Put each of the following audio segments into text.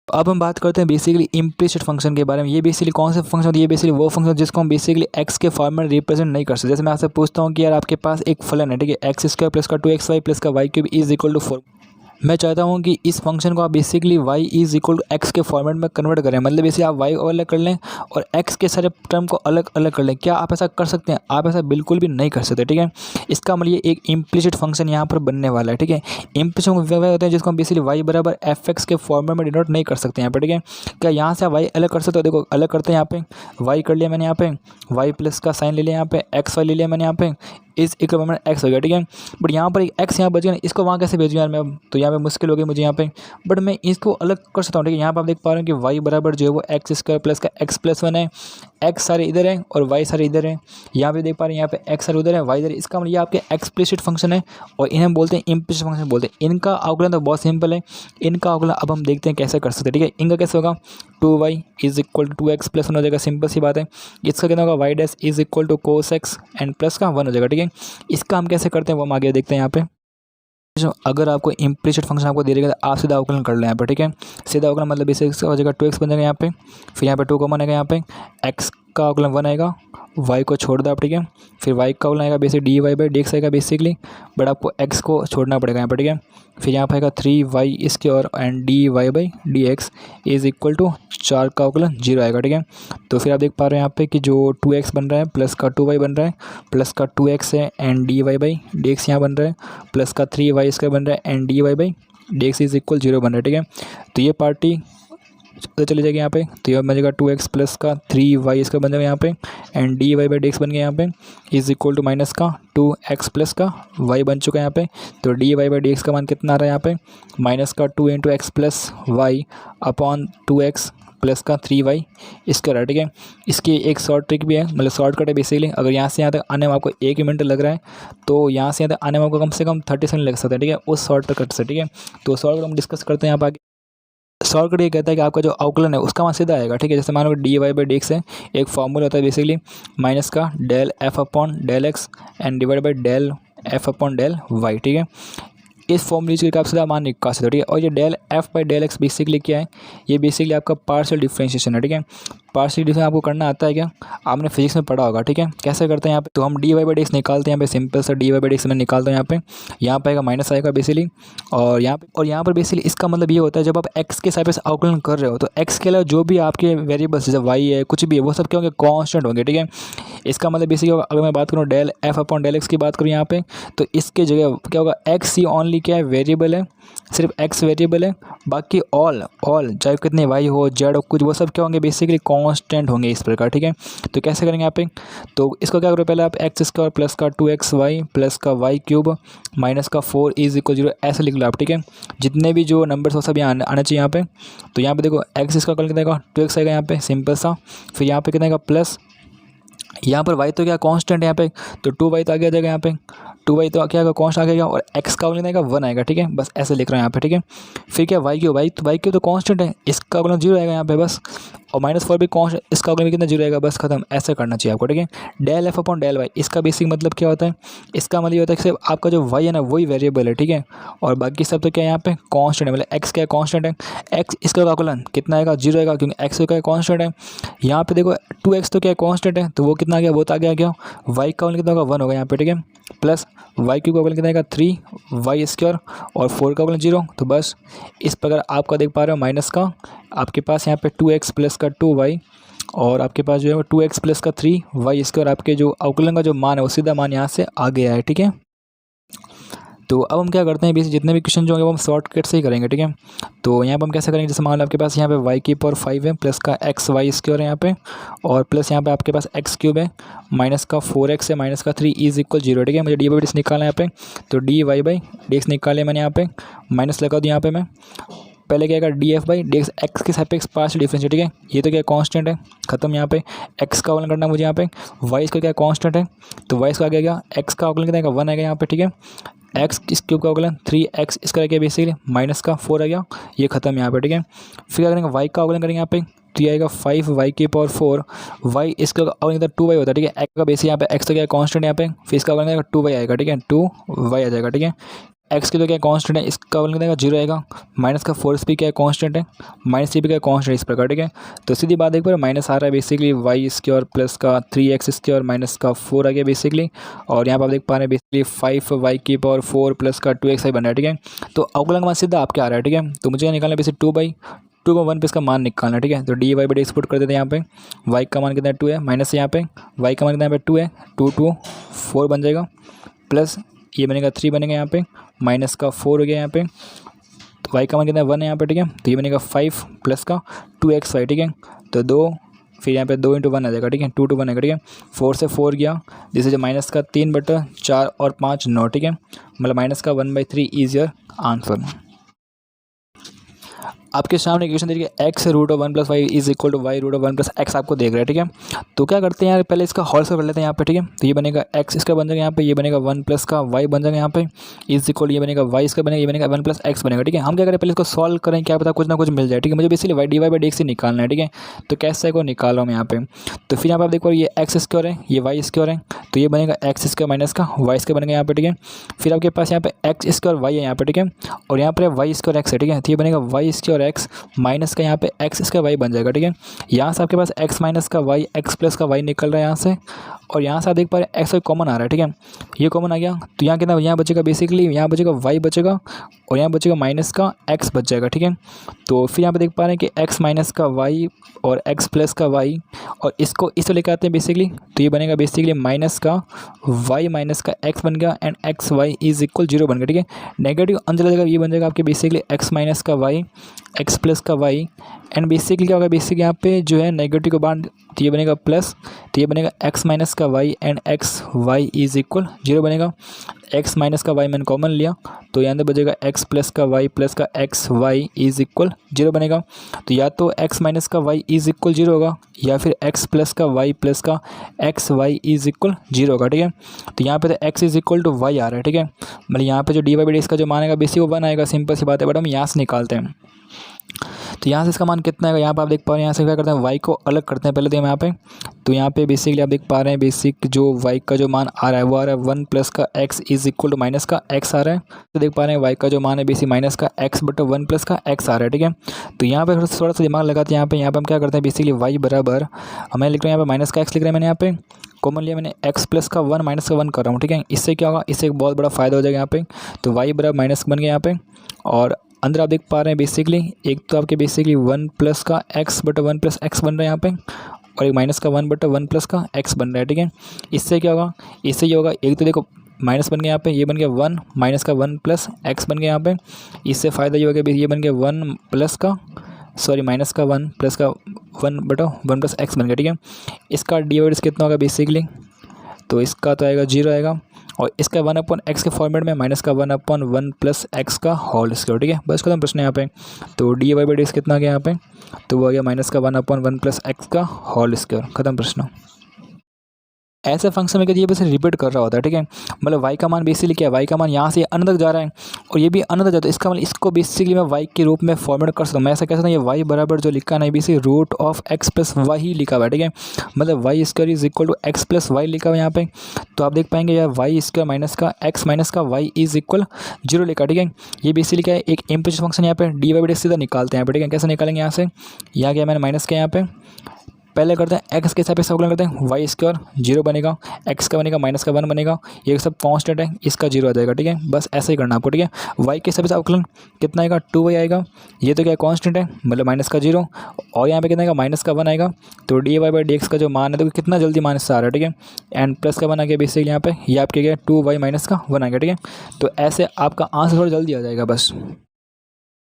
अब हम बात करते हैं बेसिकली इम्प्लिसिट फंक्शन के बारे में। ये बेसिकली कौन सा फंक्शन होता है? ये बेसिकली वो फंक्शन जिसको हम बेसिकली एक्स के फॉर्म में रिप्रेजेंट नहीं कर सकते। जैसे मैं आपसे पूछता हूँ कि यार आपके पास एक फलन है, ठीक है, एक्स स्क्वायर प्लस का 2xy प्लस का y cube is equal to 4। मैं चाहता हूँ कि इस फंक्शन को आप basically y is equal to x के फॉर्मेट में कन्वर्ट करें, मतलब बेसिकली आप y अलग कर लें और x के सारे टर्म को अलग अलग कर लें। क्या आप ऐसा कर सकते हैं? आप ऐसा बिल्कुल भी नहीं कर सकते, ठीक है। इसका मतलब ये एक इम्प्लिसिट फंक्शन यहाँ पर बनने वाला है, ठीक है। इम्प्लिसिट वह होते हैं जिसको हम बेसिकली y बराबर एफ के फॉर्मेट में डिनोट नहीं कर सकते यहाँ पर, ठीक है। क्या यहाँ से आप y अलग कर सकते हो? देखो अलग करते हैं। यहाँ पे y कर लिया मैंने, यहाँ पे y प्लस का साइन ले लिया, यहाँ पे एक्स वाई ले लिया मैंने, यहाँ पे इस इक्वल में एक्स हो गया, ठीक है। बट यहाँ पर एक एक्स यहाँ बच गया, इसको वहाँ कैसे भेजूँ यार मैं? अब तो यहाँ पे मुश्किल हो गई मुझे यहाँ पे, बट मैं इसको अलग कर सकता हूँ, ठीक है। यहाँ पर आप देख पा रहे हैं कि वाई बराबर जो है वो एक्स स्क्वायर प्लस का एक्स प्लस 1 है। एक्स सारे इधर है और वाई सारे इधर है। यहाँ पे देख पा रहे हैं यहाँ पे एक्स सारे उधर है, वाई इधर है। इसका मतलब ये आपके एक्सप्लिसिट फंक्शन है और इन्हें बोलते हैं इम्प्लिसिट फंक्शन बोलते हैं। इनका आकलन तो बहुत सिंपल है। इनका आकलन अब हम देखते हैं कैसे कर सकते हैं, ठीक है। इनका कैसे होगा? 2y is equal to 2x plus 1 हो जाएगा, सिंपल सी बात है। इसका कितना होगा? y dash is equal to cos x and plus का 1 हो जाएगा, ठीक है। इसका हम कैसे करते हैं वो हम आगे देखते हैं। यहाँ पे अगर आपको इम्प्लिसिट फंक्शन आपको दे देगा तो आप सीधा अवकलन कर लें यहाँ पर, ठीक है। सीधा अवकलन मतलब इसे हो जाएगा 2x बन जाएगा यहाँ पे, फिर यहाँ पे 2 कॉमन आएगा, यहाँ पे x का अवकलन 1 आएगा, y को छोड़ दो आप, ठीक है। फिर y का अवकलन आएगा बेसिक dy बाई dx आएगा बेसिकली, बट आपको x को छोड़ना पड़ेगा यहाँ पर, ठीक है। फिर यहाँ पर आएगा 3y इसके और and dy by dx is equal to 4 का अवकलन 0 आएगा, ठीक है। तो फिर आप देख पा रहे हैं यहाँ पे कि जो 2x बन रहा है प्लस का 2y बन रहा है, प्लस का 2x है एंड dy बाई dx यहाँ बन रहा है, प्लस का 3y इसका बन रहा है and dy by dx is equal 0 बन रहा है, ठीक है। तो ये पार्टी चली जाएगी यहाँ पे, तो ये बन जाएगा 2x प्लस का 3y इसका बन जाएगा यहाँ पे एंड dy बाई dx बन गया यहाँ पे इज इक्वल टू माइनस का 2x प्लस का y बन चुका है यहाँ पे। तो dy बाई dx का मान कितना आ रहा है यहाँ पे? माइनस का 2 into x plus y upon 2x plus का 3y इसका रहा, ठीक है। इसकी एक शॉर्ट ट्रिक भी है, मतलब शॉर्टकट है बेसिकली। अगर यहाँ से यहाँ तक आने में आपको 1 मिनट लग रहा है तो यहाँ से यहाँ तक आने में आपको कम से कम 30 सेकंड लग सकता है, ठीक है, उस शॉर्टकट से, ठीक है। तो शॉर्टकट हम डिस्कस करते हैं यहाँ पर आगे। शॉर्टकट ये कहता है कि आपका जो अवकलन है उसका मान सीधा आएगा, ठीक है। जैसे मान लो डी वाई बाई dx है, एक फॉर्मूला होता है बेसिकली माइनस का del f upon del x and divide by del f upon del y, ठीक है। इस फॉर्मूले का आप सीधा मान निकाल सकते हो, ठीक है। और ये del f by del x basically क्या है? ये बेसिकली आपका पार्शियल डिफरेंशिएशन है, ठीक है। पार्शियल डिफरेंशिएशन आपको करना आता है क्या? आपने फिजिक्स में पढ़ा होगा, ठीक है। कैसे करते हैं यहाँ पे? तो हम d y by d x निकालते हैं यहाँ पे, सिंपल सा d y by d x मैं निकालता हूँ यहाँ पे आएगा माइनस आएगा बेसिकली, और यहाँ पर बेसिकली इसका मतलब ये होता है जब आप एक्स के हिसाब से अवकलन कर रहे हो तो एक्स के अलावा जो भी आपके वेरिएबल्स जैसे वाई है कुछ भी है वो सब क्या होंगे? कॉन्स्टेंट होंगे, ठीक है। इसका मतलब बेसिकली अगर मैं बात करूँ del f upon del x की बात करूँ यहाँ पे, तो इसके जगह क्या होगा? एक्स ही ओनली क्या है? वेरिएबल है, सिर्फ एक्स वेरिएबल है, बाकी ऑल चाहे कितने वाई हो जेड हो कुछ वो सब क्या होंगे? बेसिकली कांस्टेंट होंगे इस प्रकार, ठीक है। तो कैसे करेंगे यहाँ पे? तो इसको क्या करो पहले आप एक्स स्क्वायर प्लस का 2xy प्लस का वाई क्यूब माइनस का 4 इज इक्वल 0 ऐसे लिख लो आप, ठीक है। जितने भी जो नंबर्स हो सब यहाँ आना चाहिए यहाँ पे। तो यहाँ पे देखो एक्स इसका कल कितना आएगा? 2x आएगा यहाँ पे, सिंपल सा। फिर यहाँ पे कितना आएगा? प्लस यहाँ पर y तो क्या कांस्टेंट है यहाँ पे, तो 2y तो आगे आ जाएगा यहाँ पे, 2y तो क्या आएगा? कांस्टेंट आ गया, और x का अवकलन आएगा 1 आएगा, ठीक है। बस ऐसे लिख रहा हूँ यहाँ पे, ठीक है। फिर क्या y क्यूब तो कांस्टेंट है, इसका अवकलन 0 आएगा यहाँ पे बस, और -4 भी कांस्टेंट, इसका अवकलन भी कितना 0 आएगा, बस खत्म। ऐसा करना चाहिए आपको, ठीक है। Del f upon del y, इसका बेसिक मतलब क्या होता है? इसका मतलब ये होता है कि सिर्फ आपका जो y है ना वही वेरिएबल है, ठीक है, और बाकी सब तो क्या है यहाँ पे? कांस्टेंट है, मतलब x क्या है? कांस्टेंट है। x इसका अवकलन कितना आएगा? 0 आएगा, क्योंकि x क्या है? कांस्टेंट है। यहाँ पे देखो 2x तो क्या है? कांस्टेंट है, तो वो कितना आ गया? वो तो आ गया क्या? y का अवकलन कितना होगा? 1 होगा यहाँ पे, ठीक है। प्लस वाई क्यूब का अवकलन कितना आएगा? 3y स्क्वायर, और 4 का अवकलन 0। तो बस इस प्रकार आपका देख पा रहे हो माइनस का आपके पास यहाँ पे 2x प्लस का 2y, और आपके पास जो है वो 2x प्लस का 3y स्क्वायर, आपके जो अवकलन का जो मान है वो सीधा मान यहाँ से आ गया है, ठीक है। तो अब हम क्या करते हैं? बेसिक जितने भी क्वेश्चन जो होंगे वो हम शॉर्टकट से ही करेंगे, ठीक है। तो यहाँ पर हम कैसे करेंगे? जैसे मान लो आपके पास यहाँ पे y की पावर 5 है, प्लस का xy स्क्वायर है यहाँ पे, और प्लस यहाँ पे आपके पास x क्यूब है, माइनस का 4x है, माइनस का 3 इज इक्वल 0, ठीक है। मुझे डी बाई डी निकालना है यहाँ पे, तो d y by d x निकाले मैंने यहाँ पे, माइनस लगा दूँ यहाँ पे मैं। पहले क्या आएगा? D F by d x, x के सापेक्ष पार्शियल डिफरेंशिएट, ठीक है। ये तो क्या कांस्टेंट है, खत्म। यहाँ पे एक्स का अवकलन करना है मुझे यहाँ पे, वाई का क्या कांस्टेंट है, तो वाई का आ गया एक्स का अवकलन कितना आएगा? 1 आएगा यहाँ पे, ठीक है। एक्स इस क्यूब का अवकलन 3x इसका रह गया बेसिकली, माइनस का 4 आ गया, ये खत्म यहाँ पे, ठीक है। फिर क्या करेंगे? वाई का अवकलन करेंगे यहाँ पे, तो ये आएगा 5y की पावर 4, वाई इसका अवकलन 2y होता है, ठीक है। एक्स का बेसिक यहाँ पे एक्स तो क्या कांस्टेंट यहाँ पे, फिर इसका अवकलन 2y आएगा, ठीक है, 2y आ जाएगा, ठीक है। एक्स की तो क्या कांस्टेंट है, इसका अवकलन कितना 0 आएगा। माइनस का फोर्स भी क्या कांस्टेंट है, माइनस थ्री भी क्या कांस्टेंट है, इस प्रकार, ठीक है। तो सीधी बात एक बार माइनस आ रहा है बेसिकली वाई स्क्वायर प्लस का 3x स्क्वायर माइनस का 4 आ गया बेसिकली। और यहाँ पर आप देख पा रहे हैं बेसिकली 5y4 प्लस का 2xy बन रहा है, ठीक है। तो अवकलन का मान सीधा आपके आ रहा है, ठीक है। तो मुझे क्या निकालना है बेसिक 2 का 1 पे इसका मान निकालना है, ठीक है। तो डी वाई बाई एक्सपोर्ट कर देते हैं यहाँ पे, y का मान कितना 2 है माइनस यहाँ पे y का मान कितना यहाँ पे 2 है, 2 4 बन जाएगा, प्लस ये बनेगा 3 बनेगा यहाँ पे, माइनस का 4 हो गया यहाँ पे। तो y का मान कितना 1 है यहाँ पे, ठीक है। तो ये बनेगा 5 प्लस का 2xy, ठीक है। तो 2 फिर यहाँ पे 2 × 1 आ जाएगा, ठीक है। 2 × 1 आएगा, ठीक है। 4 से 4 गया, जिससे जो माइनस का 3/4 और 5 9, ठीक है। मतलब माइनस का 1/3 इज योर आंसर। आपके सामने इक्वेशन देखिए x √1 + y is equal to y √1 + x आपको देख रहा है, ठीक है। तो क्या करते हैं यार, पहले इसका होल स्क्वायर कर लेते हैं यहाँ पे, ठीक है। तो ये बनेगा x इसका बन जाएगा यहाँ पे, ये बनेगा 1 प्लस का y बन जाएगा यहाँ पे, इज इक्वल ये बनेगा y इसका बनेगा, ये बनेगा 1 + x बनेगा, ठीक है। हम क्या करें पहले इसको सॉल्व करें, क्या पता कुछ ना कुछ मिल जाए, ठीक है। मुझे बेसिकली y dy/dx ही निकालना है, ठीक है। तो कैसे को निकाल रहा हूँ मैं यहाँ पे। तो फिर यहाँ पर आप देखो ये x स्क्वायर है, ये y स्क्वायर है, तो ये बनेगा x स्क्वायर माइनस का y स्क्वायर बनेगा यहाँ पे, ठीक है। फिर आपके पास यहाँ पे x स्क्वायर y है यहाँ पे, ठीक है। और यहाँ पर y स्क्वायर x है, ठीक है। तो ये बनेगा y स्क्वायर x माइनस का यहाँ पे x स्क्वायर वाई बन जाएगा, ठीक है। यहाँ से आपके पास x माइनस का y x प्लस का y निकल रहा है यहाँ से, और यहाँ से आप देख पा रहे हैं x कॉमन आ रहा है, ठीक है। ये कॉमन आ गया, तो यहाँ कितना यहाँ बचेगा बेसिकली, यहाँ बचेगा y बचेगा, और यहाँ बचेगा माइनस का x बच जाएगा, ठीक है। तो फिर यहाँ पे देख पा रहे हैं कि x माइनस का y और x प्लस का y, और इसको इस लेकर आते हैं बेसिकली, तो ये बनेगा बेसिकली माइनस का y माइनस का x बन गया, and x y is equal 0 बन गया, ठीक है। नेगेटिव अंदर चला जाएगा, ये बन जाएगा आपके बेसिकली x माइनस का y x प्लस का y, एंड बेसिकली क्या होगा बेसिकली यहाँ पे जो है नेगेटिव के बाद, तो ये बनेगा प्लस, तो ये बनेगा x माइनस का y and x y is equal 0 बनेगा। x माइनस का y मैंने कॉमन लिया, तो यहाँ अंदर बचेगा x प्लस का y प्लस का एक्स वाई इज इक्वल 0 बनेगा। तो या तो x माइनस का y इज इक्वल 0 होगा, या फिर x प्लस का y प्लस का एक्स वाई इज इक्वल 0 होगा, ठीक है। तो यहाँ पे तो x is equal to y आ रहा है, ठीक है। मतलब यहाँ पे जो dy/dx का जो मान आएगा बेसिक वो 1 आएगा, सिंपल सी बात है। बट हम यहाँ से निकालते हैं, तो यहाँ से इसका मान कितना आएगा, यहाँ पर आप देख पा रहे हैं। यहाँ से क्या करते हैं y को अलग करते हैं पहले तो हम यहाँ पे, तो यहाँ पे बेसिकली आप देख पा रहे हैं बेसिक जो y का जो मान आ रहा है वो आ रहा है 1 प्लस का x is equal to minus का x आ रहा है। तो देख पा रहे हैं y का जो मान है बेसिक माइनस का x बटा 1 प्लस का x आ रहा है, ठीक है। तो यहाँ पे थोड़ा सा दिमाग लगाते हैं, यहाँ पे हम क्या करते हैं बेसिकली y बराबर, मैं लिख रहा हूँ यहाँ पे माइनस का x लिख रहा है मैंने, यहाँ पे कॉमन लिया मैंने, x प्लस का 1 माइनस का 1 कर रहा हूँ, ठीक है। इससे क्या होगा, इससे एक बहुत बड़ा फायदा हो जाएगा यहाँ पे। तो y बराबर माइनस बन गया यहाँ पे, और अंदर आप देख पा रहे हैं बेसिकली एक तो आपके बेसिकली 1 प्लस का x बटा 1 प्लस x बन रहा है यहाँ पे, और एक माइनस का 1 बटा 1 प्लस का x बन रहा है, ठीक है। इससे क्या होगा, इससे ये होगा, एक तो देखो माइनस बन गया यहाँ पे, ये बन गया 1 माइनस का 1 प्लस x बन गया यहाँ पे। इससे फ़ायदा ये हो गया, ये बन गया 1 प्लस का माइनस का 1 प्लस का 1 बटा 1 प्लस x बन गया, ठीक है। इसका डिवाइड कितना होगा बेसिकली, तो इसका तो आएगा 0 आएगा, और इसका 1/x के फॉर्मेट में माइनस का 1/1 प्लस x का होल स्क्वायर, ठीक है। बस खत्म प्रश्न यहाँ पे। तो dy/dx कितना आ गया यहाँ पे, तो वो आ गया माइनस का 1/1 प्लस x का होल स्क्वायर, खत्म प्रश्न। ऐसे फंक्शन में ये बस रिपीट कर रहा होता है, ठीक है। मतलब y का मान बेसिकली क्या है, y का मान यहाँ से अनंत तक जा रहा है, और ये भी अनंत तक जाता है। इसका मतलब इसको बेसिकली मैं y के रूप में फॉर्मेट कर सकता हूँ। मैं ऐसा कह सकता हूँ ये y बराबर जो लिखा है basically root of x plus y ही लिखा हुआ है, ठीक है। मतलब y square is equal to x plus y लिखा हुआ है यहाँ पे। तो आप देख पाएंगे यार वाई स्क्वायर माइनस का एक्स माइनस का वाई इज इक्वल 0 लिखा, ठीक है। ये बेसिकली क्या है, एक इम्प्लिसिट फंक्शन यहाँ पे dy/dx सीधा निकालते हैं यहाँ पे, ठीक है। कैसे निकालेंगे यहाँ से, यहाँ क्या मैंने माइनस किया यहाँ पे, पहले करते हैं x के हिसाब से अवकलन करते हैं, वाई स्क्वायर 0 बनेगा, x का बनेगा माइनस का 1 बनेगा, ये सब कांस्टेंट है, इसका 0 आ जाएगा, ठीक है। बस ऐसे ही करना आपको, ठीक है। y के हिसाब से अवकलन कितना आएगा, 2y आएगा, ये तो क्या कांस्टेंट है मतलब माइनस का 0, और यहाँ पे कितना आएगा माइनस का 1 आएगा। तो dy/dx का जो मान है तो कितना जल्दी माइनस से आ रहा है, ठीक है। एंड प्लस का 1 आ गया बेसिकली यहाँ पे, ये आपके गया 2y माइनस का 1 आ गया, ठीक है। तो ऐसे आपका आंसर थोड़ा जल्दी आ जाएगा बस।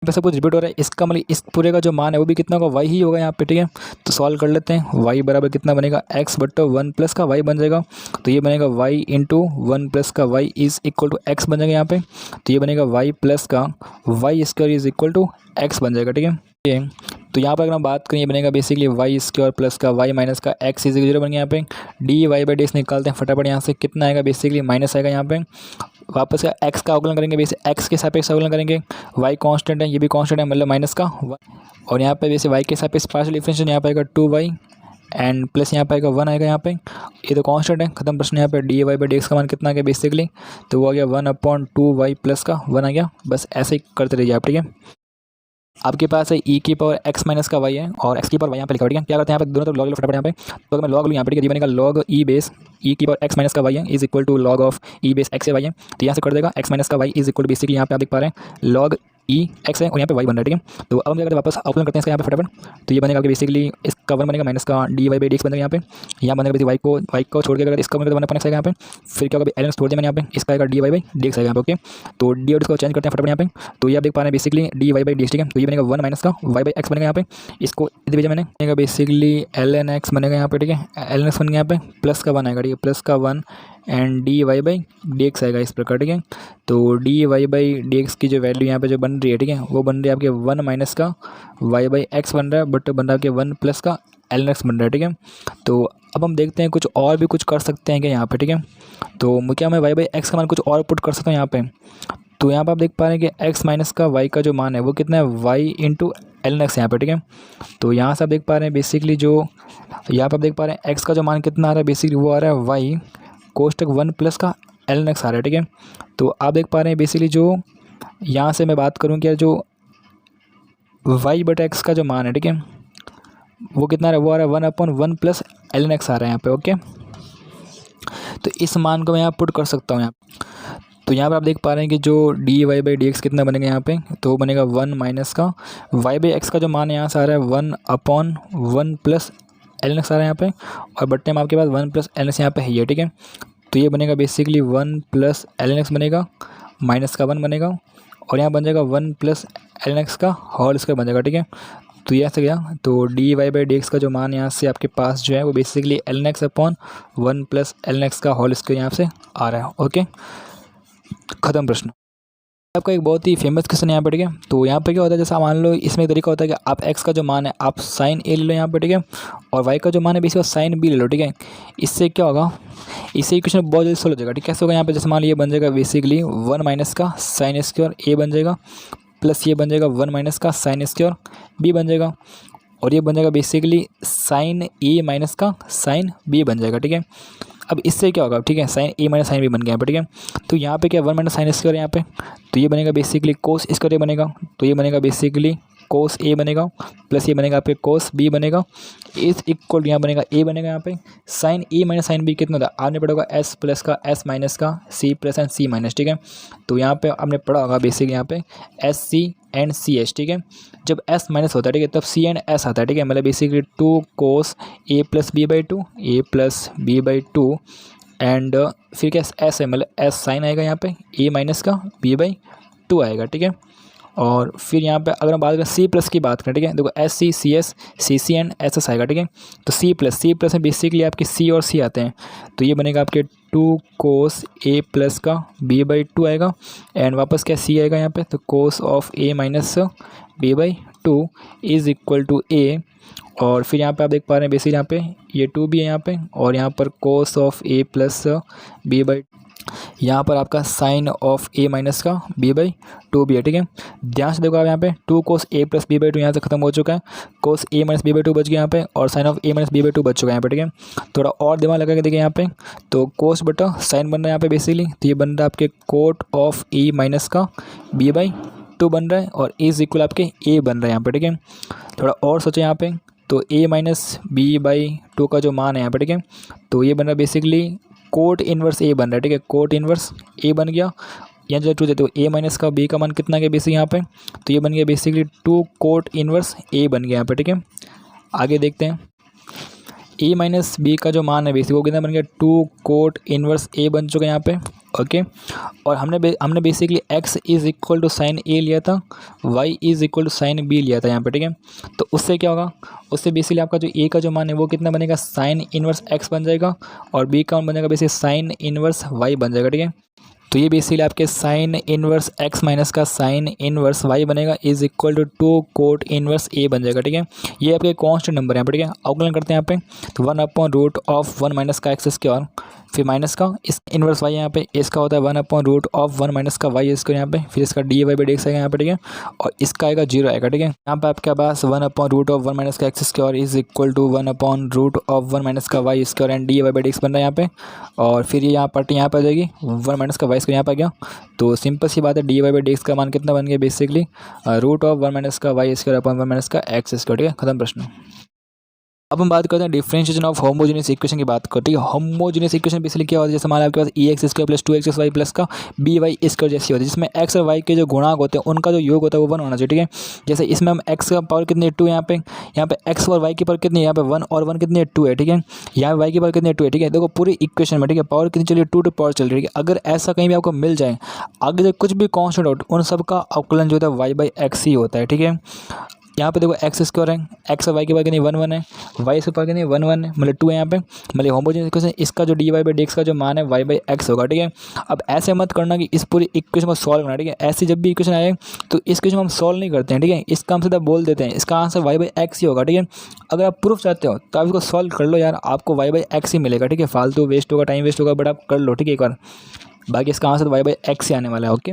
पे सब कुछ रिपीट हो रहा है, इसका मतलब इस पूरे का जो मान है वो भी कितना होगा, y ही होगा यहाँ पे, ठीक है। तो सॉल्व कर लेते हैं, y बराबर कितना बनेगा, x बट्टा 1 प्लस का y बन जाएगा। तो ये बनेगा y इंटू 1 प्लस का y is equal to x बन जाएगा यहाँ पे। तो ये बनेगा y प्लस का y square is equal to x बन जाएगा, ठीक है। तो यहाँ पर अगर हम बात करें ये बनेगा बेसिकली वाई स्क्वायर प्लस का वाई माइनस का एक्स इज 0 बन गया यहाँ पे। dy/dx निकालते हैं फटाफट, यहाँ से कितना आएगा बेसिकली माइनस आएगा यहाँ पे। वापस का एक्स का अवकलन करेंगे, बेसिक एक्स के सापेक्ष अवकलन करेंगे, वाई कांस्टेंट है, ये भी कांस्टेंट है मतलब माइनस का, और यहाँ पे वैसे वाई के सापेक्ष पार्शियल डिफरेंशिएशन यहाँ पे आएगा 2y एंड प्लस यहाँ पे आएगा 1 आएगा यहाँ पे, ये तो कांस्टेंट है, खत्म प्रश्न। यहाँ पे d y by d x का मान कितना आ गया बेसिकली, तो वो आ गया 1/2y प्लस का 1 आ गया। बस ऐसे ही करते रहिए आप, ठीक है। आपके पास है ई की पावर एक्स माइनस का वाई है और एक्स की पावर वाई यहाँ पे लिखा हुआ है, ठीक है। क्या करते हैं यहाँ पे दोनों तरफ लॉग लो फटाफट यहाँ पे, तो अगर मैं लॉग लूँ यहाँ पे, ठीक है, ये बनेगा लॉग ई बेस ई की पावर एक्स माइनस का वाई है is equal to log of e base x से वाई है, तो यहाँ से कर देगा एक्स माइनस का y is equal to basically यहाँ पे आप देख पा रहे हैं लॉग ई एक्स है और यहाँ पे वाई बन रहा है, ठीक है। तो अब हम क्या करते हैं वापस ऑप्शन करते हैं इसका यहाँ पे फटाफट, तो ये बनेगा कि बेसिकली इसका 1 बनेगा माइनस का d y by d x बनेगा यहाँ पे, यहाँ बनेगा बेसिक वाई को छोड़ के अगर इसका बनेगा 1/x आएगा यहाँ पे, फिर क्या होगा एल छोड़ दिया मैंने यहाँ पे, इसका आएगा d y by d x आएगा यहाँ पे, ओके। तो डी और इसको चेंज करते हैं फटाफट यहाँ पे, तो ये आप देख पा रहे हैं basically d y by d x, ठीक है। तो ये बनेगा 1 माइनस का वाई बाई एक्स बनेगा यहाँ पे, इसको इधर भेजा मैंने, बनेगा बेसिकली एल एन एक्स बनेगा यहाँ पे, ठीक है। एल एन एक्स बन गया यहाँ पे, प्लस का 1 आएगा, ठीक है, प्लस का 1 and d y by d x आएगा इस प्रकार, ठीक है। तो d y by d x की जो वैल्यू यहाँ पे जो बन रही है, ठीक है, वो बन रही है आपके 1 माइनस का वाई बाई एक्स बन रहा है, बट बन रहा है आपके 1 प्लस का एल एक्स बन रहा है, ठीक है। तो अब हम देखते हैं कुछ और भी कुछ कर सकते हैं क्या यहाँ पे, ठीक है। तो क्या मैं वाई बाई एक्स का मान कुछ और पुट कर सकता हूँ यहाँ पे, तो यहाँ पे आप देख पा रहे हैं कि एक्स माइनस का वाई का जो मान है वो कितना है वाई इंटू एल एक्स यहाँ पे, ठीक है। तो यहाँ से आप देख पा रहे हैं बेसिकली जो यहाँ पे आप देख पा रहे हैं एक्स का जो मान कितना आ रहा है बेसिकली वो आ रहा है वाई कोष्टक 1 प्लस का एल एक्स आ रहा है, ठीक है। तो आप देख पा रहे हैं बेसिकली जो यहाँ से मैं बात करूँ कि जो वाई बटा एक्स का जो मान है, ठीक है, वो कितना आ रहा है, वो आ रहा है 1/1 प्लस एल एक्स आ रहा है यहाँ पे, ओके। तो इस मान को मैं यहाँ पुट कर सकता हूँ यहाँ, तो यहाँ पर आप देख पा रहे हैं कि जो d y by d x कितना बनेगा यहाँ पे, तो बनेगा 1 माइनस का वाई बाई एक्स का जो मान है यहाँ से आ रहा है 1/1 प्लस एल एक्स आ रहा है यहाँ पे, और बट्टे में आपके पास 1 प्लस एल एक्स यहाँ पे है, ठीक है। तो ये बनेगा बेसिकली 1 प्लस एल एक्स बनेगा, माइनस का 1 बनेगा, और यहाँ बन जाएगा 1 प्लस एल एक्स का होल स्क्वायर बन जाएगा, ठीक है। तो ये ऐसे गया, तो d y by d x का जो मान यहाँ से आपके पास जो है वो basically L x upon 1 plus l x का होल स्क्वायर यहाँ से आ रहा है, ओके। खत्म प्रश्न। आपका एक बहुत ही फेमस क्वेश्चन यहाँ पे, ठीक है। तो यहाँ पे क्या होता है, जैसा मान लो इसमें एक तरीका होता है कि आप x का जो मान है आप साइन ए ले लो यहाँ पे, ठीक है, और y का जो मान है बेसिकली साइन बी ले लो, ठीक है। इससे क्या होगा, इससे क्वेश्चन बहुत जल्दी सोल्व हो जाएगा, ठीक है। कैसे होगा यहाँ पे, जैसे मान लो ये बन जाएगा बेसिकली 1 माइनस का साइन स्क्वायर ए बन जाएगा, प्लस ये बन जाएगा 1 माइनस का साइन स्क्वायर बी बन जाएगा, और ये बन जाएगा बेसिकली साइन ए माइनस का साइन बी बन जाएगा, ठीक है। अब इससे क्या होगा, ठीक है, sign a minus sine B बन गया यहाँ पे, ठीक है। तो यहाँ पे क्या 1 माइनस साइन स्क्वायर यहाँ पे, तो ये बनेगा बेसिकली कोस स्क्वायर ए बनेगा, तो ये बनेगा बेसिकली कोस ए बनेगा, प्लस ये बनेगा आपके कोस बी बनेगा, इज इक्वल यहाँ बनेगा ए बनेगा यहाँ पे sine a minus sine b कितना होता है, आपने पढ़ा होगा एस प्लस का एस माइनस का c plus and c minus, ठीक है। तो यहाँ पे आपने पढ़ा होगा बेसिकली यहाँ पे s c and c s, ठीक है। जब एस माइनस होता है, ठीक है, तब सी एंड एस आता है, ठीक है, मतलब basically 2 cos a plus b by 2 a plus b by 2 and फिर क्या एस है, मतलब एस साइन आएगा यहाँ पे ए माइनस का बी बाई 2 आएगा, ठीक है। और फिर यहाँ पे अगर हम बात करें सी प्लस की बात करें, ठीक है, देखो s c c s c c and s s आएगा, ठीक है। तो सी प्लस में बेसिकली आपके सी और सी आते हैं, तो ये बनेगा आपके 2 कोस ए प्लस का बी बाई 2 आएगा, एंड वापस क्या सी आएगा यहाँ पे, तो cos of A minus B by 2 is equal to A, और फिर यहाँ पे आप देख पा रहे हैं बेसिकली यहाँ पे ये 2 भी है यहाँ पे, और यहाँ पर cos of a plus b by, यहाँ पर आपका साइन ऑफ ए माइनस का बी बाई 2 भी है, ठीक है। ध्यान से देखो आप यहाँ पे 2 cos a plus b by 2 यहाँ से खत्म हो चुका है, cos a minus B by 2 बच गया यहाँ पे, और sine of A minus B by 2 बच चुका है यहाँ पे, ठीक है। थोड़ा और दिमाग लगा के देखिए यहाँ पे, तो कोस बटा साइन बन रहा है यहाँ पे बेसिकली, तो ये बन रहा है आपके कोट ऑफ ए माइनस का बी बाई 2 बन रहा है, और इज इक्वल आपके ए बन रहा है यहाँ पे, ठीक है। थोड़ा और सोचें यहाँ पे, तो ए माइनस बी बाई 2 का जो मान है यहाँ पे, ठीक है, तो ये बन रहा है बेसिकली कोट इन्वर्स ए बन रहा है, ठीक है, कोट इन्वर्स ए बन गया। यहाँ जो 2 देते हो ए माइनस का बी का मान कितना गया बेसिक यहाँ पे, तो ये बन गया बेसिकली 2 कोट इन्वर्स ए बन गया यहाँ पे, ठीक है। आगे देखते हैं ए माइनस बी का जो मान है बेसिक वो कितना बन गया 2 कोट इन्वर्स ए बन चुका है यहाँ पे, ओके। और हमने basically x is equal to sine A लिया था, y is equal to sine B लिया था यहाँ पे, ठीक है। तो उससे क्या होगा, उससे बेसिकली आपका जो a का जो मान है वो कितना बनेगा साइन इन्वर्स x बन जाएगा, और b का मान बनेगा बेसिकली साइन इन्वर्स y बन जाएगा, ठीक है। तो ये बेसिकली आपके साइन इनवर्स एक्स माइनस का साइन इनवर्स वाई बनेगा is equal to 2 cot inverse A बन जाएगा। ठीक है, ये आपके कॉन्स्टेंट नंबर है यहाँ पर। ठीक है, अवकलन करते हैं यहाँ पे, तो 1/√1 माइनस का एक्स स्क्वायर, फिर माइनस का इस इनवर्स वाई यहाँ पे, इसका होता है 1/√1 माइनस का वाई स्क्वायर यहाँ पे, फिर इसका d y by d x आएगा यहाँ पे। ठीक है, और इसका आएगा 0 आएगा। ठीक है, यहाँ पे आपके पास 1/√1 माइनस का x square is equal to 1/√1 minus का y square and d y by d x बन रहा है यहाँ पे। और फिर ये यहाँ पर यहाँ पे आ जाएगी 1 माइनस का वाई स्क्वायर यहाँ पे आ गया। तो सिंपल सी बात है, d y by d x का मान कितना बन गया बेसिकली √1 माइनस का वाई स्क्वायर अपॉन 1 माइनस का एक्स स्क्वायर। ठीक है, खत्म प्रश्न। अब हम बात करते हैं डिफरेंशिएशन ऑफ होमोजेनियस इक्वेशन की बात करते हैं। होमोजेनियस इक्वेशन बेसिकली क्या होता है, जैसे हमारे आपके पास e(x² + 2xy प्लस का by² जैसी होती है, जिसमें x और y के जो गुणांक होते हैं उनका जो योग होता है वो 1 होना चाहिए। ठीक है, जैसे इसमें हम x का पावर कितनी है 2, यहाँ पे x और y की पावर कितनी है, यहाँ पे 1 और 1 कितनी है 2 है। ठीक है, यहाँ पे y की पावर कितनी है 2 है। ठीक है, देखो पूरी इक्वेशन में, ठीक है, पावर कितनी चल रही है 2 पावर चल रही है। ठीक है, अगर ऐसा कहीं भी आपको मिल जाए, आगे जो कुछ भी कॉन्स्टेंट हो उन सब का अवकलन जो होता है y/x ही होता है। ठीक है, यहाँ पे देखो एक्स स्क्वायर है, एक्स और वाई की पावर कितनी 1 1 है, वाई की पावर कितनी 1 1 है, मतलब 2 है यहाँ पे, मतलब होमोजेनियस इक्वेशन, इसका जो d y by d x का जो मान है y/x होगा। ठीक है, अब ऐसे मत करना कि इस पूरी इक्वेशन को सॉल्व करना। ठीक है, ऐसी जब भी इक्वेशन आए तो इस इक्वेशन को हम सॉल्व नहीं करते हैं। ठीक है, इसका हम सीधा बोल देते हैं, इसका आंसर y/x ही होगा। ठीक है, अगर आप प्रूफ चाहते हो तो आप इसको सॉल्व कर लो यार, आपको y/x ही मिलेगा। ठीक है, फालतू वेस्ट होगा, टाइम वेस्ट होगा, बट आप कर लो। ठीक है, एक बार बाकी इसका आंसर y/x ही आने वाला है। ओके।